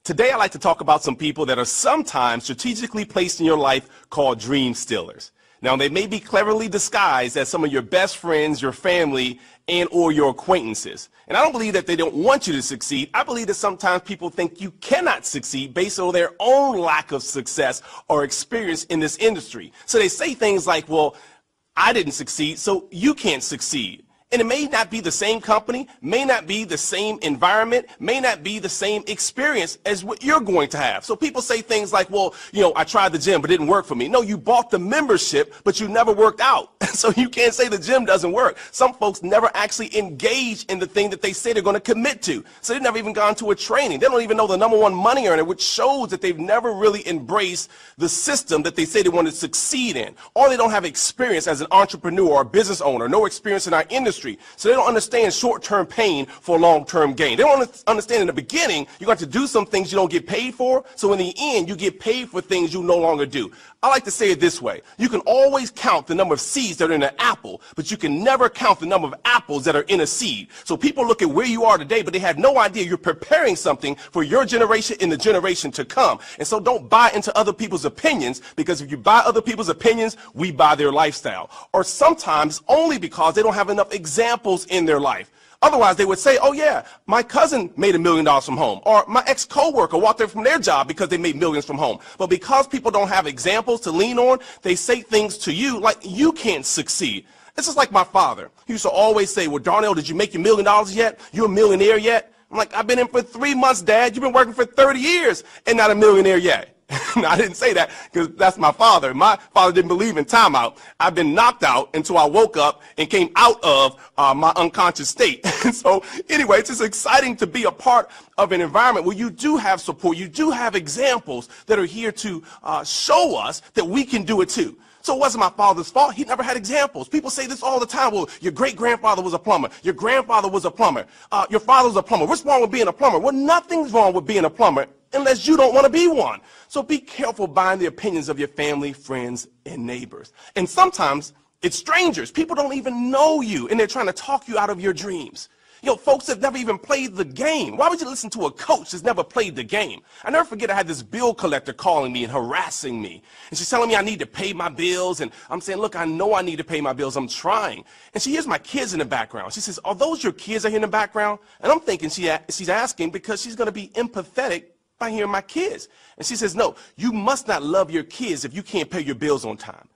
Today, I'd like to talk about some people that are sometimes strategically placed in your life called dream stealers. Now, they may be cleverly disguised as some of your best friends, your family, and or your acquaintances. And I don't believe that they don't want you to succeed. I believe that sometimes people think you cannot succeed based on their own lack of success or experience in this industry. So they say things like, well, I didn't succeed, so you can't succeed. And it may not be the same company, may not be the same environment, may not be the same experience as what you're going to have. So people say things like, well, I tried the gym, but it didn't work for me. No, you bought the membership, but you never worked out. So you can't say the gym doesn't work. Some folks never actually engage in the thing that they say they're going to commit to. So they've never even gone to a training. They don't even know the #1 money earner, which shows that they've never really embraced the system that they say they want to succeed in. Or they don't have experience as an entrepreneur or a business owner, no experience in our industry. So they don't understand short-term pain for long-term gain. They don't understand in the beginning you're going to do some things you don't get paid for. So in the end, you get paid for things you no longer do. I like to say it this way. You can always count the number of seeds that are in an apple, but you can never count the number of apples that are in a seed. So people look at where you are today, but they have no idea you're preparing something for your generation and the generation to come. And so don't buy into other people's opinions, because if you buy other people's opinions, we buy their lifestyle. Or sometimes only because they don't have enough examples in their life. Otherwise, they would say, oh, yeah, my cousin made $1 million from home, or my ex-coworker walked away from their job because they made millions from home. But because people don't have examples to lean on, they say things to you like you can't succeed. This is like my father. He used to always say, well, Darnell, did you make your $1 million yet? You a millionaire yet? I'm like, I've been in for 3 months, Dad. You've been working for 30 years and not a millionaire yet. I didn't say that because that's my father. My father didn't believe in timeout. I've been knocked out until I woke up and came out of my unconscious state. And so anyway, it's just exciting to be a part of an environment where you do have support. You do have examples that are here to show us that we can do it too. So it wasn't my father's fault. He never had examples. People say this all the time. Well, your great-grandfather was a plumber. Your grandfather was a plumber. Your father was a plumber. What's wrong with being a plumber? Well, nothing's wrong with being a plumber unless you don't want to be one. So be careful buying the opinions of your family, friends, and neighbors. And sometimes it's strangers. People don't even know you, and they're trying to talk you out of your dreams. Folks have never even played the game. Why would you listen to a coach that's never played the game? I never forget I had this bill collector calling me and harassing me. And she's telling me I need to pay my bills. And I'm saying, look, I know I need to pay my bills. I'm trying. And she hears my kids in the background. She says, are those your kids that are here in the background? And I'm thinking she's asking because she's going to be empathetic by hearing my kids. And she says, no, you must not love your kids if you can't pay your bills on time.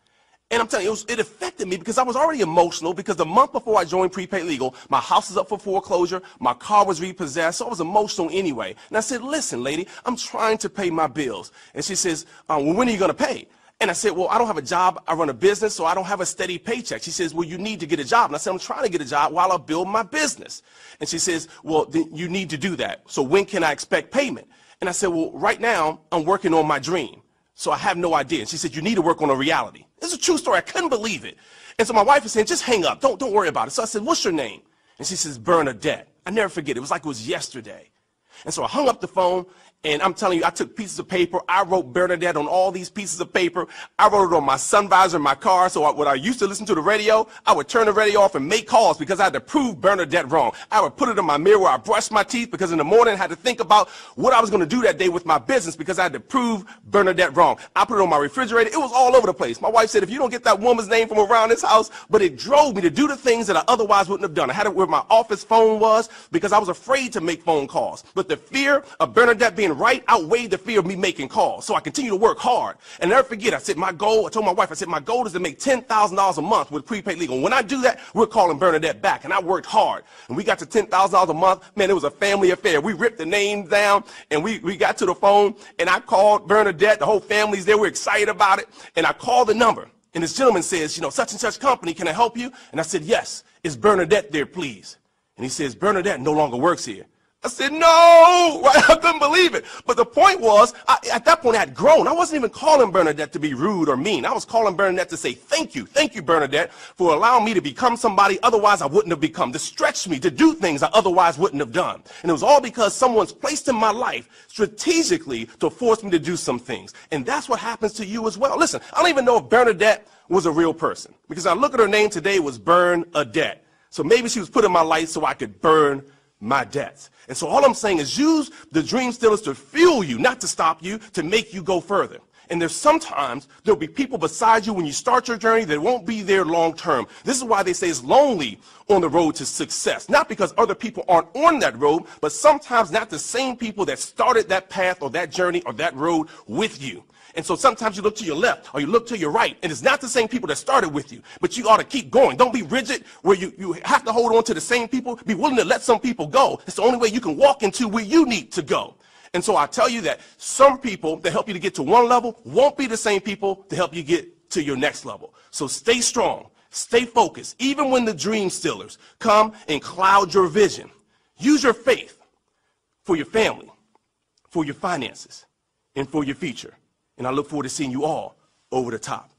And I'm telling you, it affected me because I was already emotional because the month before I joined Prepaid Legal, my house was up for foreclosure, my car was repossessed, so I was emotional anyway. And I said, listen, lady, I'm trying to pay my bills. And she says, well, when are you going to pay? And I said, well, I don't have a job. I run a business, so I don't have a steady paycheck. She says, well, you need to get a job. And I said, I'm trying to get a job while I build my business. And she says, well, then you need to do that. So when can I expect payment? And I said, well, right now, I'm working on my dream. So I have no idea. And she said, you need to work on a reality. This is a true story. I couldn't believe it. And so my wife was saying, just hang up. Don't worry about it. So I said, what's your name? And she says, Bernadette. I never forget. It was like it was yesterday. And so I hung up the phone, and I'm telling you, I took pieces of paper. I wrote Bernadette on all these pieces of paper. I wrote it on my sun visor in my car. So when I used to listen to the radio, I would turn the radio off and make calls because I had to prove Bernadette wrong. I would put it in my mirror where I brushed my teeth because in the morning I had to think about what I was going to do that day with my business because I had to prove Bernadette wrong. I put it on my refrigerator. It was all over the place. My wife said, if you don't get that woman's name from around this house, but it drove me to do the things that I otherwise wouldn't have done. I had it where my office phone was because I was afraid to make phone calls. But the fear of Bernadette being right outweighed the fear of me making calls. So I continue to work hard. And never forget, I told my wife, I said, my goal is to make $10,000 a month with Prepaid Legal. When I do that, we're calling Bernadette back. And I worked hard. And we got to $10,000 a month. Man, it was a family affair. We ripped the names down, and we got to the phone, and I called Bernadette. The whole family's there. We're excited about it. And I called the number. And this gentleman says, such and such company, can I help you? And I said, yes. Is Bernadette there, please? And he says, Bernadette no longer works here. I said, no, I couldn't believe it. But the point was, at that point I had grown. I wasn't even calling Bernadette to be rude or mean. I was calling Bernadette to say, thank you, Bernadette, for allowing me to become somebody otherwise I wouldn't have become, to stretch me, to do things I otherwise wouldn't have done. And it was all because someone's placed in my life strategically to force me to do some things. And that's what happens to you as well. Listen, I don't even know if Bernadette was a real person, because I look at her name today, it was Bernadette. So maybe she was put in my life so I could burn my debts. And so all I'm saying is use the dream stealers to fuel you, not to stop you, to make you go further. And there'll be people beside you when you start your journey that won't be there long term. This is why they say it's lonely on the road to success. Not because other people aren't on that road, but sometimes not the same people that started that path or that journey or that road with you. And so sometimes you look to your left or you look to your right, and it's not the same people that started with you, but you ought to keep going. Don't be rigid where you have to hold on to the same people. Be willing to let some people go. It's the only way you can walk into where you need to go. And so I tell you that some people that help you to get to one level won't be the same people to help you get to your next level. So stay strong, stay focused, even when the dream stealers come and cloud your vision. Use your faith for your family, for your finances, and for your future. And I look forward to seeing you all over the top.